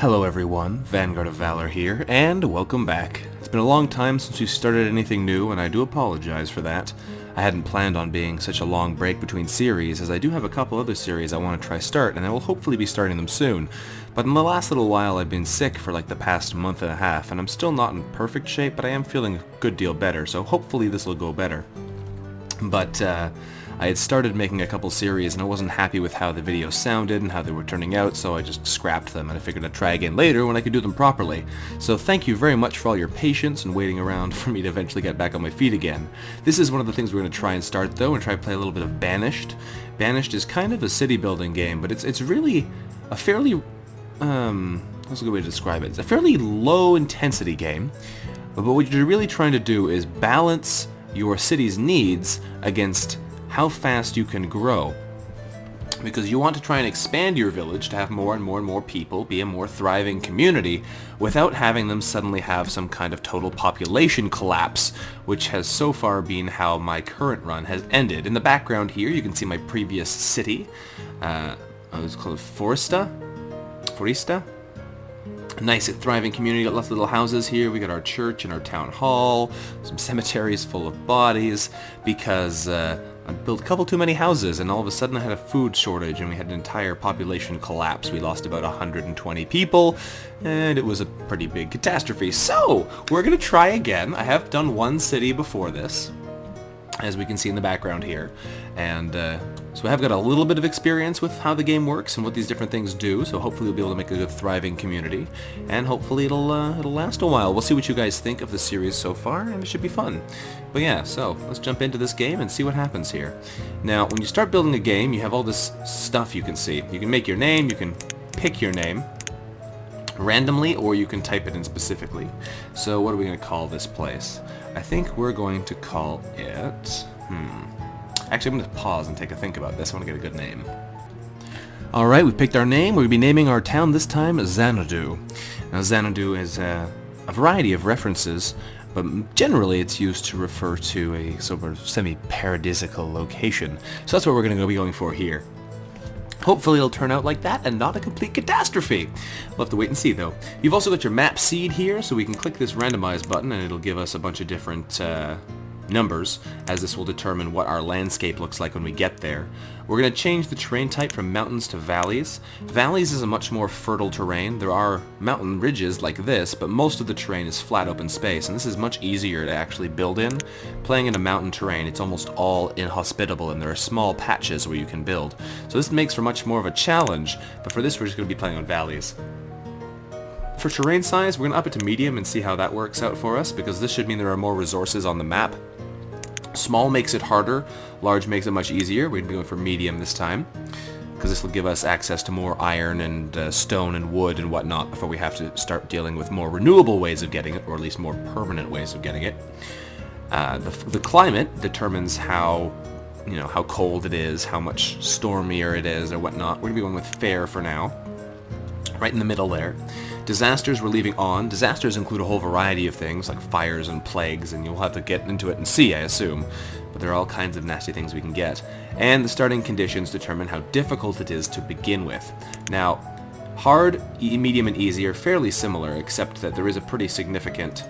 Hello everyone, Vanguard of Valor here, and welcome back. It's been a long time since we started anything new, and I do apologize for that. I hadn't planned on being such a long break between series, as I do have a couple other series I want to try start, and I will hopefully be starting them soon. But in the last little while I've been sick for like the past month and a half, and I'm still not in perfect shape, but I am feeling a good deal better, so hopefully this will go better. But I had started making a couple series and I wasn't happy with how the videos sounded and how they were turning out, so I just scrapped them and I figured I'd try again later when I could do them properly. So thank you very much for all your patience and waiting around for me to eventually get back on my feet again. This is one of the things we're going to try and start though, and try to play a little bit of Banished. Banished is kind of a city building game, but it's really a fairly, what's a good way to describe it? It's a fairly low intensity game, but what you're really trying to do is balance your city's needs against how fast you can grow, because you want to try and expand your village to have more and more and more people, be a more thriving community, without having them suddenly have some kind of total population collapse, which has so far been how my current run has ended. In the background here you can see my previous city. It was called Foresta. A nice thriving community, got lots of little houses here. We got our church and our town hall, some cemeteries full of bodies, because I built a couple too many houses and all of a sudden I had a food shortage and we had an entire population collapse. We lost about 120 people and it was a pretty big catastrophe. So we're going to try again. I have done one city before this, as we can see in the background here, and so I have got a little bit of experience with how the game works and what these different things do, so hopefully we'll be able to make a good thriving community, and hopefully it'll last a while. We'll see what you guys think of the series so far, and it should be fun. But yeah, so let's jump into this game and see what happens here. Now, when you start building a game, you have all this stuff you can see. You can make your name, you can pick your name randomly, or you can type it in specifically. So what are we going to call this place? I think we're going to call it... Actually, I'm going to pause and take a think about this. I want to get a good name. Alright, we've picked our name. We're going to be naming our town this time Xanadu. Now, Xanadu is a variety of references, but generally it's used to refer to a sort of semi-paradisical location. So that's what we're going to be going for here. Hopefully it'll turn out like that and not a complete catastrophe. We'll have to wait and see though. You've also got your map seed here, so we can click this randomize button and it'll give us a bunch of different numbers, as this will determine what our landscape looks like when we get there. We're going to change the terrain type from mountains to valleys. Valleys is a much more fertile terrain. There are mountain ridges like this, but most of the terrain is flat open space, and this is much easier to actually build in. Playing in a mountain terrain, it's almost all inhospitable, and there are small patches where you can build. So this makes for much more of a challenge, but for this we're just going to be playing on valleys. For terrain size, we're going to up it to medium and see how that works out for us, because this should mean there are more resources on the map. Small makes it harder, large makes it much easier. We're going to be going for medium this time, because this will give us access to more iron and stone and wood and whatnot before we have to start dealing with more renewable ways of getting it, or at least more permanent ways of getting it. The climate determines how cold it is, how much stormier it is, or whatnot. We're going to be going with fair for now, right in the middle there. Disasters we're leaving on. Disasters include a whole variety of things, like fires and plagues, and you'll have to get into it and see, I assume. But there are all kinds of nasty things we can get. And the starting conditions determine how difficult it is to begin with. Now, hard, medium, and easy are fairly similar, except that there is a pretty significant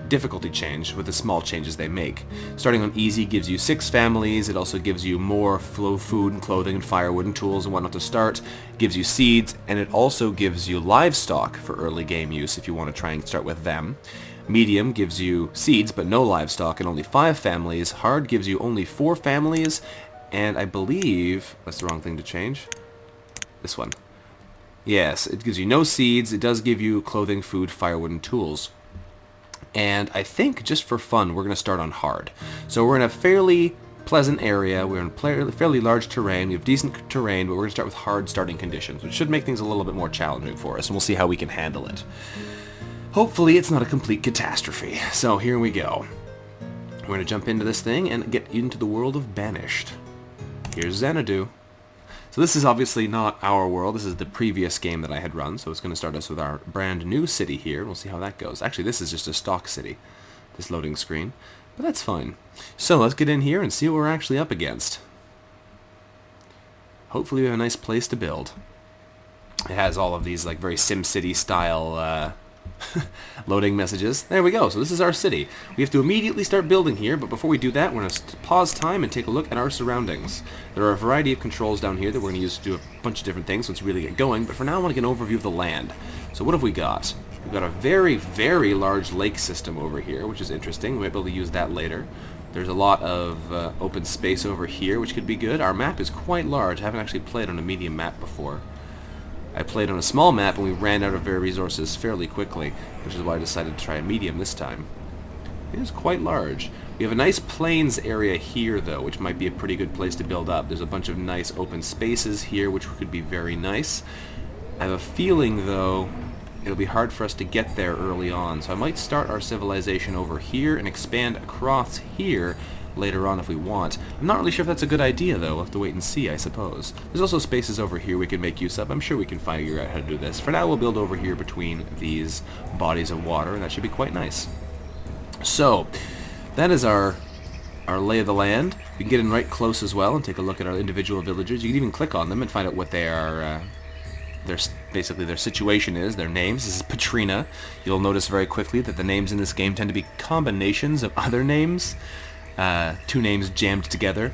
difficulty change with the small changes they make. Starting on easy gives you 6 families. It also gives you more food and clothing and firewood and tools and whatnot to start. It gives you seeds, and it also gives you livestock for early game use if you want to try and start with them. Medium gives you seeds but no livestock and only 5 families. Hard gives you only 4 families, and I believe that's the wrong thing to change. This one. Yes, it gives you no seeds. It does give you clothing, food, firewood, and tools. And I think, just for fun, we're going to start on hard. So we're in a fairly pleasant area, we're in fairly large terrain, we have decent terrain, but we're going to start with hard starting conditions, which should make things a little bit more challenging for us, and we'll see how we can handle it. Hopefully it's not a complete catastrophe. So here we go. We're going to jump into this thing and get into the world of Banished. Here's Xanadu. So this is obviously not our world, this is the previous game that I had run, so it's going to start us with our brand new city here, and we'll see how that goes. Actually, this is just a stock city, this loading screen, but that's fine. So let's get in here and see what we're actually up against. Hopefully we have a nice place to build. It has all of these like very SimCity style loading messages. There we go. So this is our city. We have to immediately start building here, but before we do that, we're going to pause time and take a look at our surroundings. There are a variety of controls down here that we're going to use to do a bunch of different things once we really get going, but for now I want to get an overview of the land. So what have we got? We've got a very, very large lake system over here, which is interesting. We might be able to use that later. There's a lot of open space over here, which could be good. Our map is quite large. I haven't actually played on a medium map before. I played on a small map and we ran out of resources fairly quickly, which is why I decided to try a medium this time. It is quite large. We have a nice plains area here though, which might be a pretty good place to build up. There's a bunch of nice open spaces here, which could be very nice. I have a feeling though it'll be hard for us to get there early on, so I might start our civilization over here and expand across here later on if we want. I'm not really sure if that's a good idea though. We'll have to wait and see, I suppose. There's also spaces over here we can make use of. I'm sure we can figure out how to do this. For now we'll build over here between these bodies of water, and that should be quite nice. So, that is our lay of the land. We can get in right close as well and take a look at our individual villagers. You can even click on them and find out what they are, basically their situation is, their names. This is Patrina. You'll notice very quickly that the names in this game tend to be combinations of other names. Two names jammed together.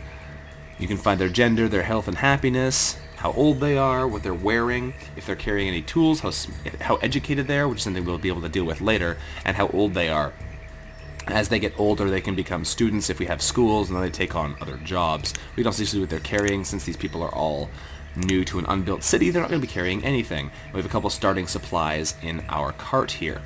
You can find their gender, their health and happiness, how old they are, what they're wearing, if they're carrying any tools, how educated they are, which is something we'll be able to deal with later, and how old they are. As they get older, they can become students if we have schools, and then they take on other jobs. We don't see what they're carrying, since these people are all new to an unbuilt city. They're not going to be carrying anything. We have a couple starting supplies in our cart here,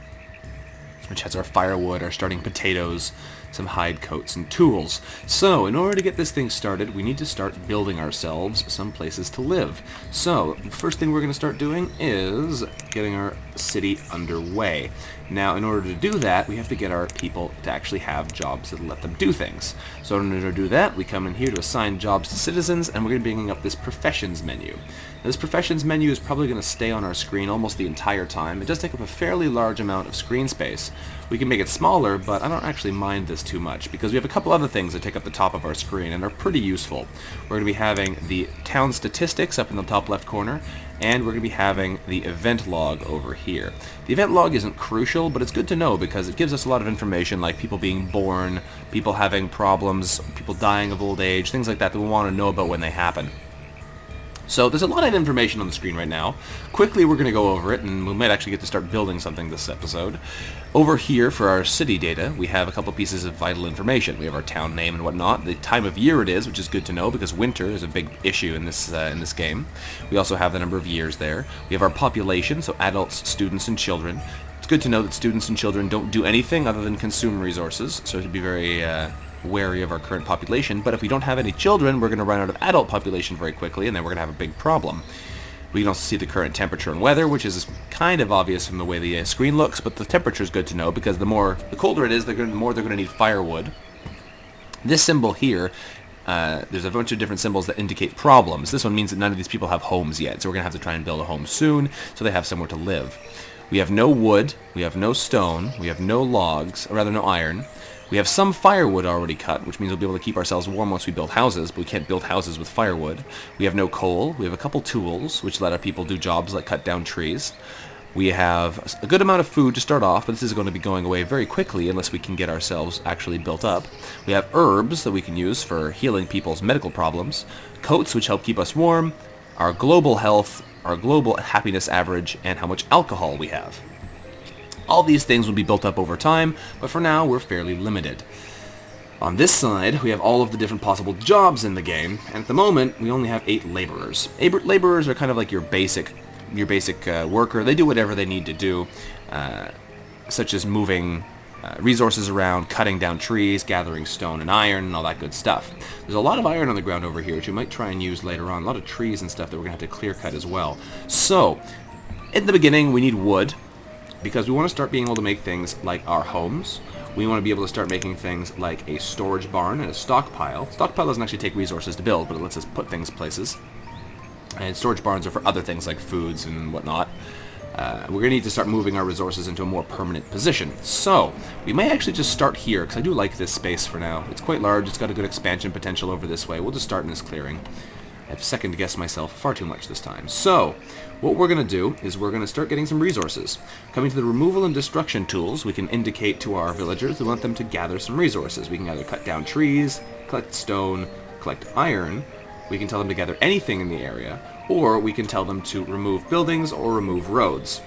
which has our firewood, our starting potatoes, some hide coats and tools. So, in order to get this thing started, we need to start building ourselves some places to live. So, the first thing we're going to start doing is getting our city underway. Now, in order to do that, we have to get our people to actually have jobs that let them do things. So in order to do that, we come in here to assign jobs to citizens, and we're going to be bringing up this professions menu. Now, this professions menu is probably going to stay on our screen almost the entire time. It does take up a fairly large amount of screen space. We can make it smaller, but I don't actually mind this too much, because we have a couple other things that take up the top of our screen and are pretty useful. We're going to be having the town statistics up in the top left corner, and we're going to be having the event log over here. The event log isn't crucial, but it's good to know because it gives us a lot of information like people being born, people having problems, people dying of old age, things like that that we want to know about when they happen. So there's a lot of information on the screen right now. Quickly we're going to go over it, and we might actually get to start building something this episode. Over here for our city data, we have a couple pieces of vital information. We have our town name and whatnot, the time of year it is, which is good to know because winter is a big issue in this game. We also have the number of years there. We have our population, so adults, students, and children. It's good to know that students and children don't do anything other than consume resources, so to be very wary of our current population, but if we don't have any children, we're going to run out of adult population very quickly, and then we're going to have a big problem. We can also see the current temperature and weather, which is kind of obvious from the way the screen looks, but the temperature is good to know because the colder it is, the more they're going to need firewood. This symbol here, there's a bunch of different symbols that indicate problems. This one means that none of these people have homes yet, so we're going to have to try and build a home soon so they have somewhere to live. We have no wood, we have no stone, we have no logs, or rather no iron. We have some firewood already cut, which means we'll be able to keep ourselves warm once we build houses, but we can't build houses with firewood. We have no coal. We have a couple tools, which let our people do jobs like cut down trees. We have a good amount of food to start off, but this is going to be going away very quickly unless we can get ourselves actually built up. We have herbs that we can use for healing people's medical problems, coats which help keep us warm, our global health, our global happiness average, and how much alcohol we have. All these things will be built up over time, but for now we're fairly limited. On this side, we have all of the different possible jobs in the game, and at the moment we only have 8 laborers. Laborers are kind of like your basic worker. They do whatever they need to do, such as moving resources around, cutting down trees, gathering stone and iron, and all that good stuff. There's a lot of iron on the ground over here, which we might try and use later on. A lot of trees and stuff that we're going to have to clear cut as well. So, in the beginning we need wood, because we want to start being able to make things like our homes. We want to be able to start making things like a storage barn and a stockpile. Stockpile doesn't actually take resources to build, but it lets us put things places. And storage barns are for other things like foods and whatnot. We're going to need to start moving our resources into a more permanent position. So, we may actually just start here, because I do like this space for now. It's quite large, it's got a good expansion potential over this way. We'll just start in this clearing. I've second-guessed myself far too much this time. So, what we're going to do is we're going to start getting some resources. Coming to the removal and destruction tools, we can indicate to our villagers we want them to gather some resources. We can either cut down trees, collect stone, collect iron. We can tell them to gather anything in the area, or we can tell them to remove buildings or remove roads.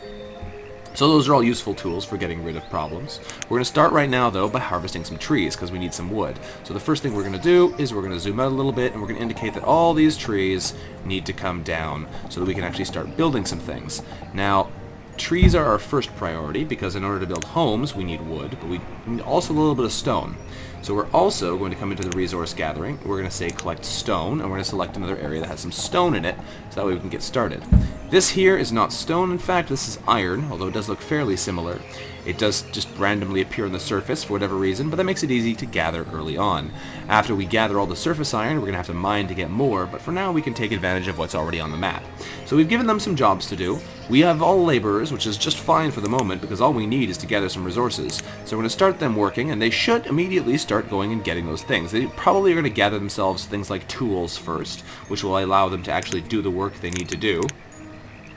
So those are all useful tools for getting rid of problems. We're going to start right now, though, by harvesting some trees, because we need some wood. So the first thing we're going to do is we're going to zoom out a little bit, and we're going to indicate that all these trees need to come down so that we can actually start building some things. Now, trees are our first priority, because in order to build homes, we need wood, but we need also a little bit of stone. So we're also going to come into the resource gathering. We're going to say collect stone, and we're going to select another area that has some stone in it, so that way we can get started. This here is not stone, in fact, this is iron, although it does look fairly similar. It does just randomly appear on the surface for whatever reason, but that makes it easy to gather early on. After we gather all the surface iron, we're going to have to mine to get more, but for now we can take advantage of what's already on the map. So we've given them some jobs to do. We have all laborers, which is just fine for the moment, because all we need is to gather some resources. So we're going to start them working, and they should immediately start going and getting those things. They probably are going to gather themselves things like tools first, which will allow them to actually do the work they need to do.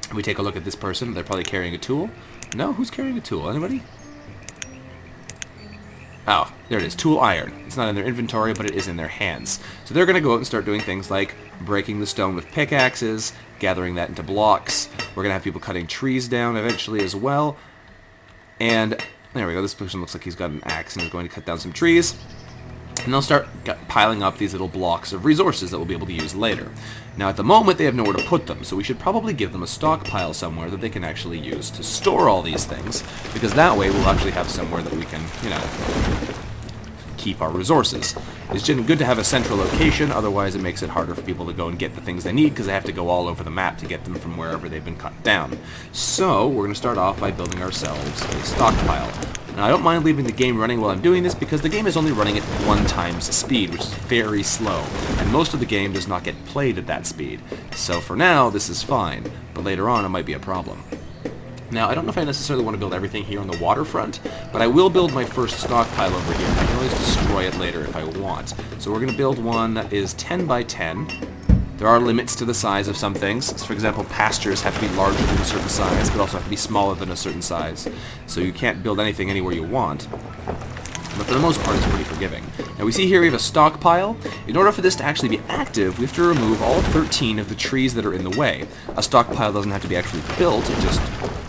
If we take a look at this person, they're probably carrying a tool. No? Who's carrying a tool? Anybody? Oh, there it is. Tool iron. It's not in their inventory, but it is in their hands. So they're going to go out and start doing things like breaking the stone with pickaxes, gathering that into blocks. We're going to have people cutting trees down eventually as well. And there we go. This person looks like he's got an axe and is going to cut down some trees. And they'll start piling up these little blocks of resources that we'll be able to use later. Now at the moment they have nowhere to put them, so we should probably give them a stockpile somewhere that they can actually use to store all these things, because that way we'll actually have somewhere that we can, you know, keep our resources. It's good to have a central location, otherwise it makes it harder for people to go and get the things they need, because they have to go all over the map to get them from wherever they've been cut down. So we're going to start off by building ourselves a stockpile. Now I don't mind leaving the game running while I'm doing this, because the game is only running at 1 times speed, which is very slow, and most of the game does not get played at that speed. So for now, this is fine, but later on it might be a problem. Now, I don't know if I necessarily want to build everything here on the waterfront, but I will build my first stockpile over here. I can always destroy it later if I want. So we're going to build one that is 10 by 10. There are limits to the size of some things. For example, pastures have to be larger than a certain size, but also have to be smaller than a certain size. So you can't build anything anywhere you want. But for the most part, it's pretty forgiving. Now we see here we have a stockpile. In order for this to actually be active, we have to remove all 13 of the trees that are in the way. A stockpile doesn't have to be actually built, it just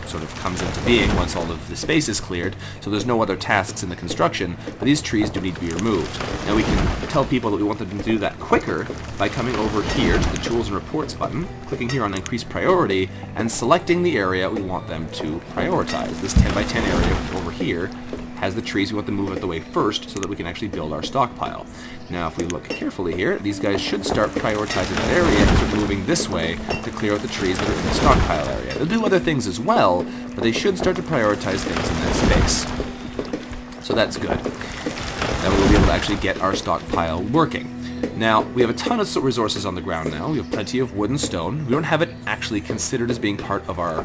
sort of comes into being once all of the space is cleared, so there's no other tasks in the construction, but these trees do need to be removed. Now we can tell people that we want them to do that quicker by coming over here to the Tools and Reports button, clicking here on Increase Priority, and selecting the area we want them to prioritize. This 10 by 10 area over here has the trees we want to move out the way first so that we can actually build our stockpile. Now if we look carefully here, these guys should start prioritizing that area and start moving this way to clear out the trees that are in the stockpile area. They'll do other things as well, but they should start to prioritize things in that space. So that's good. Then we'll be able to actually get our stockpile working. Now, we have a ton of resources on the ground now. We have plenty of wood and stone. We don't have it actually considered as being part of our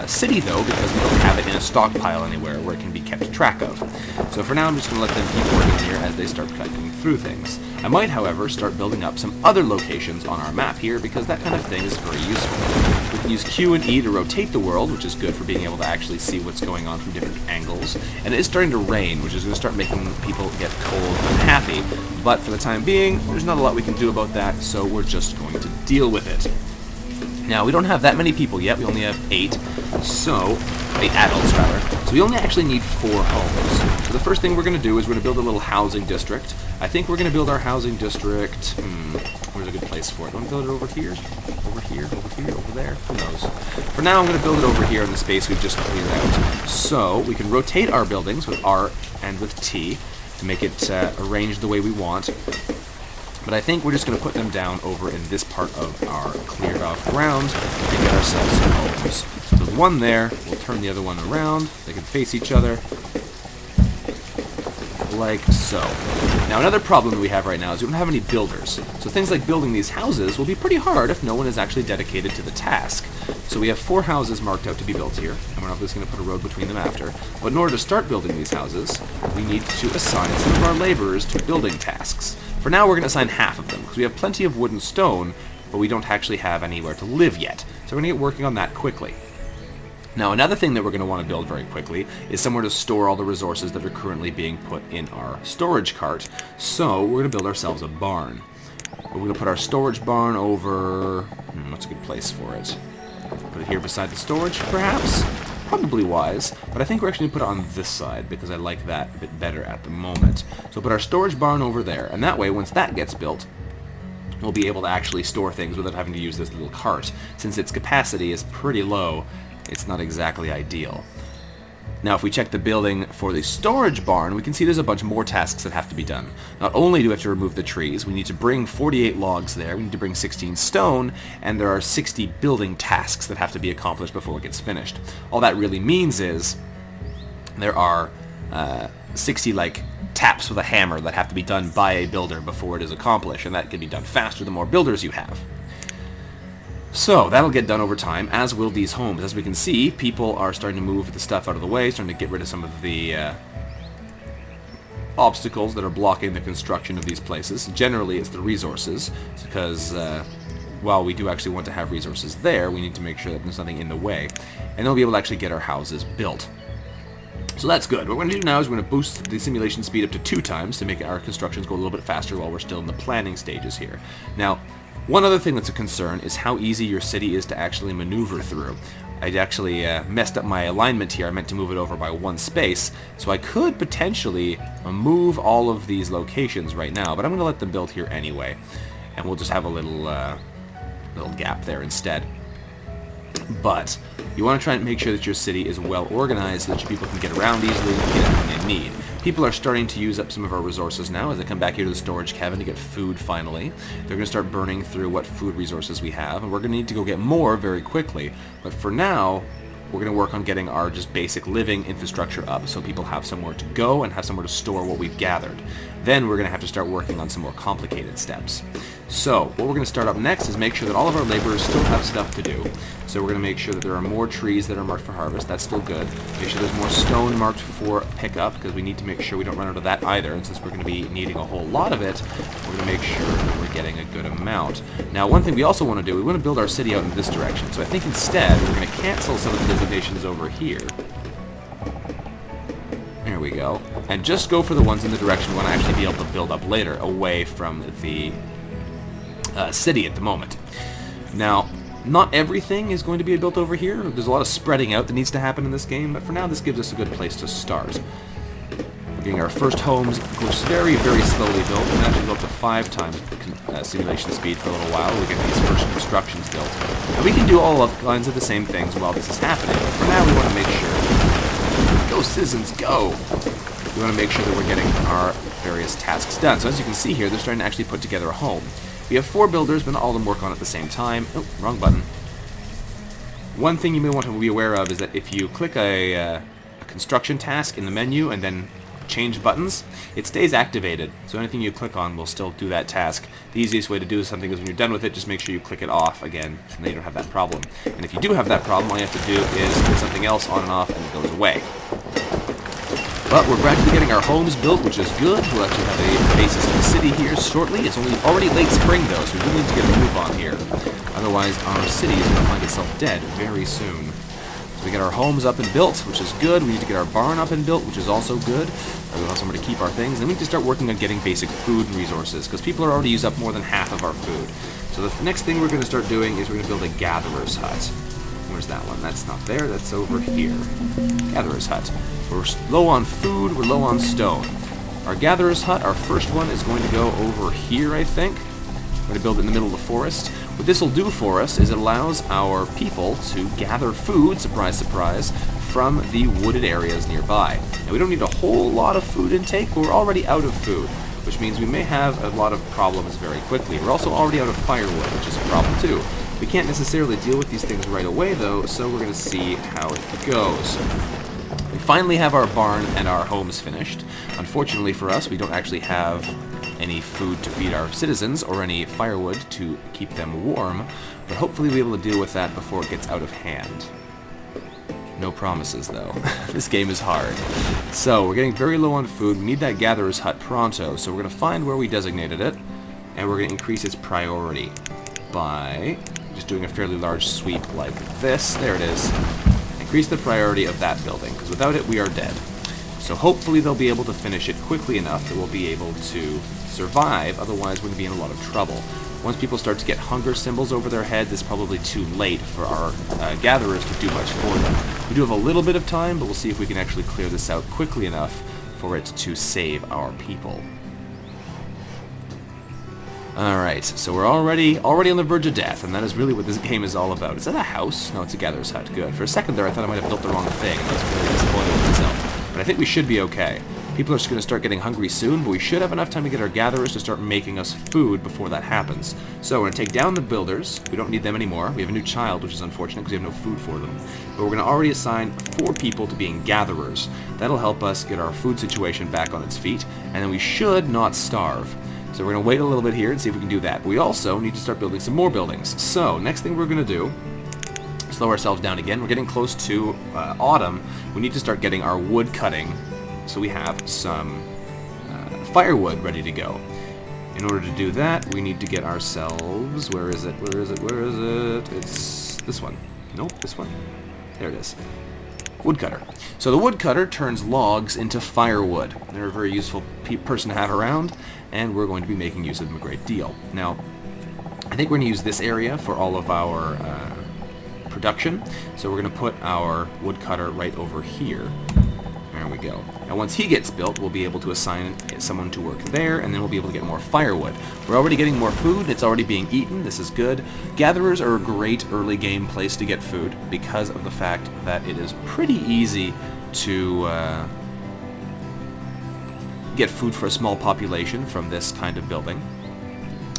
city, though, because we don't have it in a stockpile anywhere where it can be kept track of. So for now, I'm just going to let them keep working here as they start cutting through things. I might, however, start building up some other locations on our map here, because that kind of thing is very useful. We can use Q and E to rotate the world, which is good for being able to actually see what's going on from different angles. And it is starting to rain, which is going to start making people get cold and unhappy. But for the time being, there's not a lot we can do about that, so we're just going to deal with it. Now, we don't have that many people yet. We only have 8, so 8 adults, rather. So we only actually need 4 homes. So the first thing we're going to do is we're going to build a little housing district. I think we're going to build our housing district... where's a good place for it? Do I want to build it over here? Over here? Over here? Over there? Who knows? For now, I'm going to build it over here in the space we've just cleared out. So we can rotate our buildings with R and with T to make it arranged the way we want. But I think we're just going to put them down over in this part of our cleared off ground and get ourselves some homes. So there's one there, we'll turn the other one around, they can face each other, like so. Now another problem that we have right now is we don't have any builders. So things like building these houses will be pretty hard if no one is actually dedicated to the task. So we have 4 houses marked out to be built here, and we're obviously going to put a road between them after. But in order to start building these houses, we need to assign some of our laborers to building tasks. For now, we're going to assign half of them, because we have plenty of wood and stone, but we don't actually have anywhere to live yet. So we're going to get working on that quickly. Now, another thing that we're going to want to build very quickly is somewhere to store all the resources that are currently being put in our storage cart. So we're going to build ourselves a barn. We're going to put our storage barn over... what's a good place for it? Put it here beside the storage, perhaps? Probably wise, but I think we're actually going to put it on this side because I like that a bit better at the moment. So we'll put our storage barn over there, and that way, once that gets built, we'll be able to actually store things without having to use this little cart. Since its capacity is pretty low, it's not exactly ideal. Now, if we check the building for the storage barn, we can see there's a bunch more tasks that have to be done. Not only do we have to remove the trees, we need to bring 48 logs there, we need to bring 16 stone, and there are 60 building tasks that have to be accomplished before it gets finished. All that really means is there are 60, like, taps with a hammer that have to be done by a builder before it is accomplished, and that can be done faster the more builders you have. So, that'll get done over time, as will these homes. As we can see, people are starting to move the stuff out of the way, starting to get rid of some of the obstacles that are blocking the construction of these places. Generally, it's the resources, because while we do actually want to have resources there, we need to make sure that there's nothing in the way. And they'll be able to actually get our houses built. So that's good. What we're going to do now is we're going to boost the simulation speed up to 2 times to make our constructions go a little bit faster while we're still in the planning stages here. Now, one other thing that's a concern is how easy your city is to actually maneuver through. I actually messed up my alignment here. I meant to move it over by 1 space, so I could potentially move all of these locations right now, but I'm going to let them build here anyway, and we'll just have a little gap there instead. But you want to try and make sure that your city is well organized so that your people can get around easily and get everything they need. People are starting to use up some of our resources now as they come back here to the storage cabin to get food finally. They're going to start burning through what food resources we have, and we're going to need to go get more very quickly. But for now, we're going to work on getting our just basic living infrastructure up so people have somewhere to go and have somewhere to store what we've gathered. Then we're going to have to start working on some more complicated steps. So, what we're going to start up next is make sure that all of our laborers still have stuff to do. So we're going to make sure that there are more trees that are marked for harvest. That's still good. Make sure there's more stone marked for pickup, because we need to make sure we don't run out of that either. And since we're going to be needing a whole lot of it, we're going to make sure that we're getting a good amount. Now, one thing we also want to do, we want to build our city out in this direction. So I think instead, we're going to cancel some of the designations over here. There we go. And just go for the ones in the direction we want to actually be able to build up later, away from the city at the moment. Now, not everything is going to be built over here. There's a lot of spreading out that needs to happen in this game, but for now this gives us a good place to start. We're getting our first homes, of course, very, very slowly built. We're going to actually go up to 5 times simulation speed for a little while. We get these first constructions built. And we can do all kinds of the same things while this is happening, but for now we want to make sure. Go, citizens, go! We want to make sure that we're getting our various tasks done. So as you can see here, they're starting to actually put together a home. We have 4 builders, but not all of them work on it at the same time. Oh, wrong button. One thing you may want to be aware of is that if you click a construction task in the menu and then change buttons, it stays activated. So anything you click on will still do that task. The easiest way to do something is when you're done with it, just make sure you click it off again, and then you don't have that problem. And if you do have that problem, all you have to do is put something else on and off, and it goes away. But we're gradually getting our homes built, which is good. We'll actually have a basis in the city here shortly. It's already late spring, though, so we really need to get a move on here. Otherwise, our city is going to find itself dead very soon. So we get our homes up and built, which is good. We need to get our barn up and built, which is also good. We'll have somewhere to keep our things. Then we need to start working on getting basic food resources, because people are already used up more than half of our food. So the next thing we're going to start doing is we're going to build a gatherer's hut. Where's that one? That's not there. That's over here. Gatherer's hut. We're low on food. We're low on stone. Our gatherer's hut, our first one, is going to go over here, I think. We're going to build it in the middle of the forest. What this will do for us is it allows our people to gather food, surprise, surprise, from the wooded areas nearby. Now, we don't need a whole lot of food intake, but we're already out of food, which means we may have a lot of problems very quickly. We're also already out of firewood, which is a problem too. We can't necessarily deal with these things right away, though, so we're going to see how it goes. We finally have our barn and our homes finished. Unfortunately for us, we don't actually have any food to feed our citizens or any firewood to keep them warm, but hopefully we'll be able to deal with that before it gets out of hand. No promises, though. This game is hard. So, we're getting very low on food. We need that gatherer's hut pronto, so we're going to find where we designated it, and we're going to increase its priority. by just doing a fairly large sweep like this. There it is. Increase the priority of that building, because without it we are dead. So hopefully they'll be able to finish it quickly enough that we'll be able to survive, otherwise we're going to be in a lot of trouble. Once people start to get hunger symbols over their heads, it's probably too late for our gatherers to do much for them. We do have a little bit of time, but we'll see if we can actually clear this out quickly enough for it to save our people. Alright, so we're already on the verge of death, and that is really what this game is all about. Is that a house? No, it's a gatherer's hut. Good. For a second there, I thought I might have built the wrong thing, and I was really disappointed with myself. But I think we should be okay. People are just going to start getting hungry soon, but we should have enough time to get our gatherers to start making us food before that happens. So we're going to take down the builders. We don't need them anymore. We have a new child, which is unfortunate because we have no food for them. But we're going to already assign 4 people to being gatherers. That'll help us get our food situation back on its feet, and then we should not starve. So we're going to wait a little bit here and see if we can do that. But we also need to start building some more buildings. So next thing we're going to do, slow ourselves down again. We're getting close to autumn. We need to start getting our wood cutting so we have some firewood ready to go. In order to do that, we need to get ourselves... Where is it? Where is it? Where is it? It's this one. Nope, this one. There it is. Woodcutter. So the woodcutter turns logs into firewood. They're a very useful person to have around, and we're going to be making use of them a great deal. Now, I think we're going to use this area for all of our production. So we're going to put our woodcutter right over here. There we go. Now once he gets built, we'll be able to assign someone to work there, and then we'll be able to get more firewood. We're already getting more food. It's already being eaten. This is good. Gatherers are a great early game place to get food because of the fact that it is pretty easy to get food for a small population from this kind of building.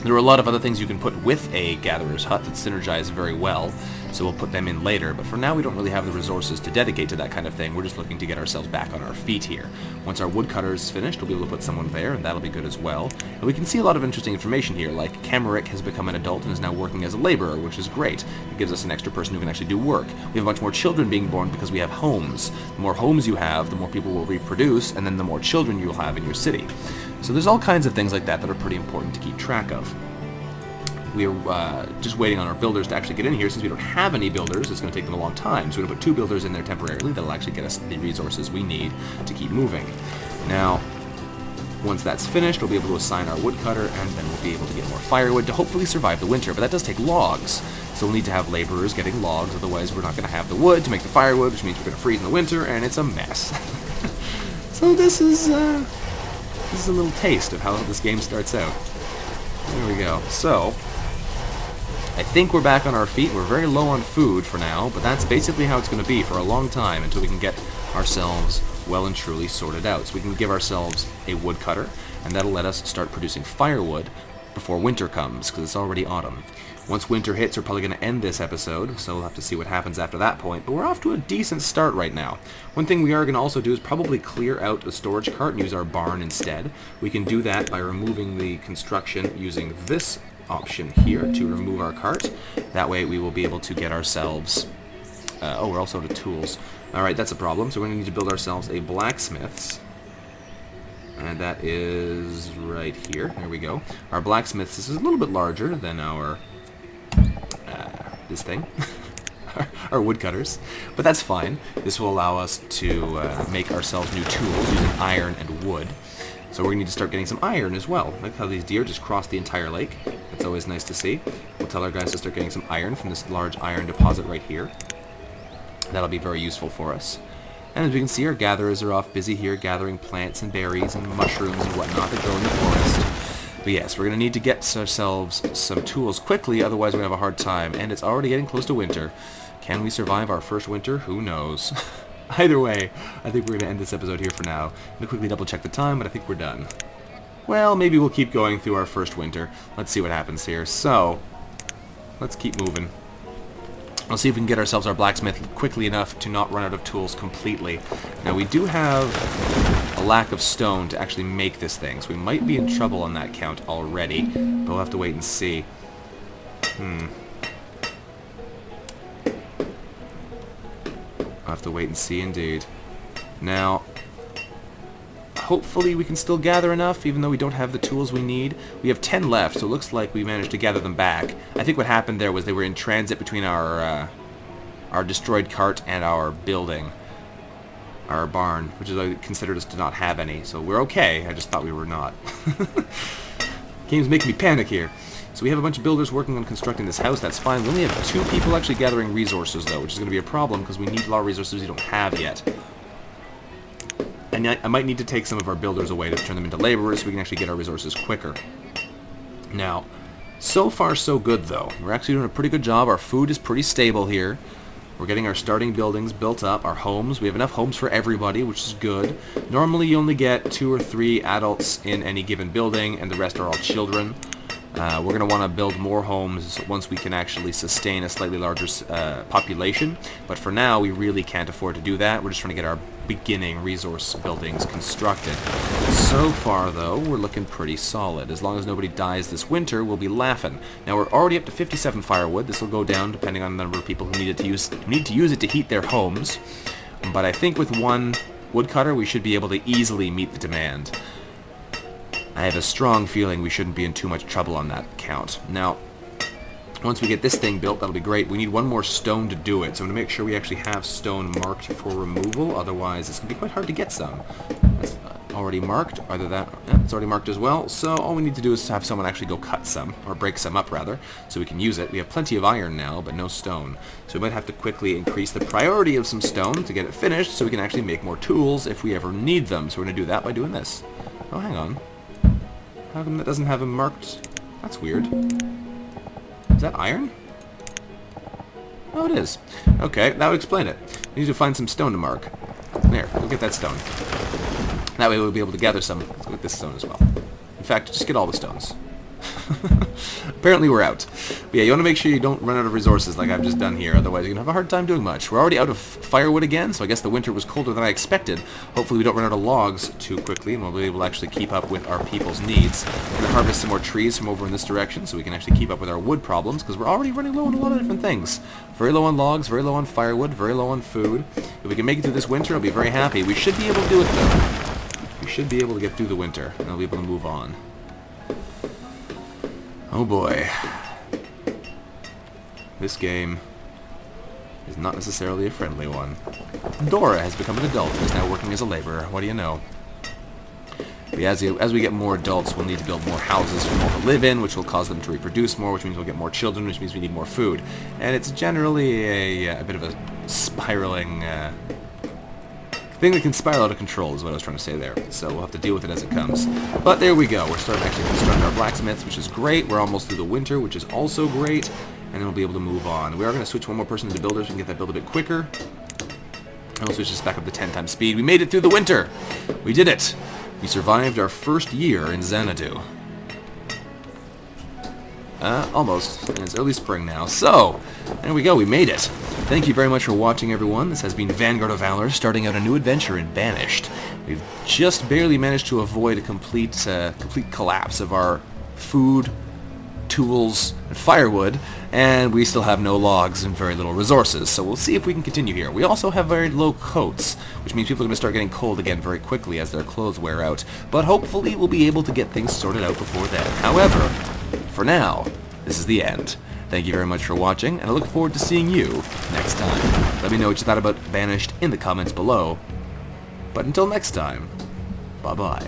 There are a lot of other things you can put with a gatherer's hut that synergize very well, so we'll put them in later, but for now we don't really have the resources to dedicate to that kind of thing. We're just looking to get ourselves back on our feet here. Once our woodcutter is finished, we'll be able to put someone there, and that'll be good as well. And we can see a lot of interesting information here, like Cameric has become an adult and is now working as a laborer, which is great. It gives us an extra person who can actually do work. We have much more children being born because we have homes. The more homes you have, the more people will reproduce, and then the more children you'll have in your city. So there's all kinds of things like that that are pretty important to keep track of. We're just waiting on our builders to actually get in here. Since we don't have any builders, it's going to take them a long time. So we're going to put 2 builders in there temporarily. That'll actually get us the resources we need to keep moving. Now, once that's finished, we'll be able to assign our woodcutter, and then we'll be able to get more firewood to hopefully survive the winter. But that does take logs. So we'll need to have laborers getting logs, otherwise we're not going to have the wood to make the firewood, which means we're going to freeze in the winter, and it's a mess. So this is a little taste of how this game starts out. There we go. So I think we're back on our feet. We're very low on food for now, but that's basically how it's going to be for a long time until we can get ourselves well and truly sorted out. So we can give ourselves a woodcutter, and that'll let us start producing firewood before winter comes, because it's already autumn. Once winter hits, we're probably going to end this episode, so we'll have to see what happens after that point. But we're off to a decent start right now. One thing we are going to also do is probably clear out the storage cart and use our barn instead. We can do that by removing the construction using this option here to remove our cart. That way we will be able to get ourselves... oh, we're also out of tools. Alright, that's a problem. So we're going to need to build ourselves a blacksmith's. And that is right here. There we go. Our blacksmith's this is a little bit larger than our... this thing. our woodcutters. But that's fine. This will allow us to make ourselves new tools using iron and wood. So we're going to need to start getting some iron as well. Look how these deer just crossed the entire lake. That's always nice to see. We'll tell our guys to start getting some iron from this large iron deposit right here. That'll be very useful for us. And as we can see, our gatherers are off busy here gathering plants and berries and mushrooms and whatnot that grow in the forest. But yes, we're going to need to get ourselves some tools quickly, otherwise we're going to have a hard time. And it's already getting close to winter. Can we survive our first winter? Who knows? Either way, I think we're going to end this episode here for now. I'm going to quickly double check the time, but I think we're done. Well, maybe we'll keep going through our first winter. Let's see what happens here. So, let's keep moving. I'll see if we can get ourselves our blacksmith quickly enough to not run out of tools completely. Now, we do have a lack of stone to actually make this thing, so we might be in trouble on that count already, but we'll have to wait and see. I'll have to wait and see indeed. Now, hopefully we can still gather enough, even though we don't have the tools we need. We have 10 left, so it looks like we managed to gather them back. I think what happened there was they were in transit between our destroyed cart and our building. Our barn, which is I considered us to not have any, so we're okay. I just thought we were not. Game's making me panic here. So we have a bunch of builders working on constructing this house. That's fine. We only have 2 people actually gathering resources, though, which is going to be a problem because we need a lot of resources we don't have yet. And I might need to take some of our builders away to turn them into laborers so we can actually get our resources quicker. Now, so far so good, though. We're actually doing a pretty good job. Our food is pretty stable here. We're getting our starting buildings built up, our homes. We have enough homes for everybody, which is good. Normally you only get 2 or 3 adults in any given building, and the rest are all children. We're going to want to build more homes once we can actually sustain a slightly larger population. But for now, we really can't afford to do that. We're just trying to get our beginning resource buildings constructed. So far, though, we're looking pretty solid. As long as nobody dies this winter, we'll be laughing. Now, we're already up to 57 firewood. This will go down depending on the number of people who need to use it to heat their homes. But I think with 1 woodcutter, we should be able to easily meet the demand. I have a strong feeling we shouldn't be in too much trouble on that count. Now, once we get this thing built, that'll be great. We need 1 more stone to do it, so I'm going to make sure we actually have stone marked for removal. Otherwise, it's going to be quite hard to get some. That's already marked. It's already marked as well. So all we need to do is have someone actually go cut some, or break some up rather, so we can use it. We have plenty of iron now, but no stone. So we might have to quickly increase the priority of some stone to get it finished, so we can actually make more tools if we ever need them. So we're going to do that by doing this. Oh, hang on. How come that doesn't have them marked? That's weird. Is that iron? Oh, it is. Okay, that would explain it. We need to find some stone to mark. There, go get that stone. That way we'll be able to gather some. Let's go get this stone as well. In fact, just get all the stones. Apparently we're out. But yeah, you want to make sure you don't run out of resources like I've just done here, otherwise you're going to have a hard time doing much. We're already out of firewood again, so I guess the winter was colder than I expected. Hopefully we don't run out of logs too quickly, and we'll be able to actually keep up with our people's needs. We're going to harvest some more trees from over in this direction, so we can actually keep up with our wood problems, because we're already running low on a lot of different things. Very low on logs, very low on firewood, very low on food. If we can make it through this winter, I'll be very happy. We should be able to do it, though. We should be able to get through the winter, and I'll be able to move on. Oh boy. This game is not necessarily a friendly one. Dora has become an adult and is now working as a laborer. What do you know? But as we get more adults, we'll need to build more houses for them all to live in, which will cause them to reproduce more, which means we'll get more children, which means we need more food. And it's generally a bit of a spiraling thing that can spiral out of control is what I was trying to say there. So we'll have to deal with it as it comes. But there we go. We're starting to actually construct our blacksmiths, which is great. We're almost through the winter, which is also great. And then we'll be able to move on. We are going to switch 1 more person into builders so we can get that build a bit quicker. And we'll switch this back up to 10 times speed. We made it through the winter! We did it! We survived our first year in Xanadu. Almost. And it's early spring now. So, there we go. We made it. Thank you very much for watching, everyone. This has been Vanguard of Valor, starting out a new adventure in Banished. We've just barely managed to avoid a complete collapse of our food, tools, and firewood, and we still have no logs and very little resources, so we'll see if we can continue here. We also have very low coats, which means people are going to start getting cold again very quickly as their clothes wear out, but hopefully we'll be able to get things sorted out before then. However, for now, this is the end. Thank you very much for watching, and I look forward to seeing you next time. Let me know what you thought about Banished in the comments below. But until next time, bye-bye.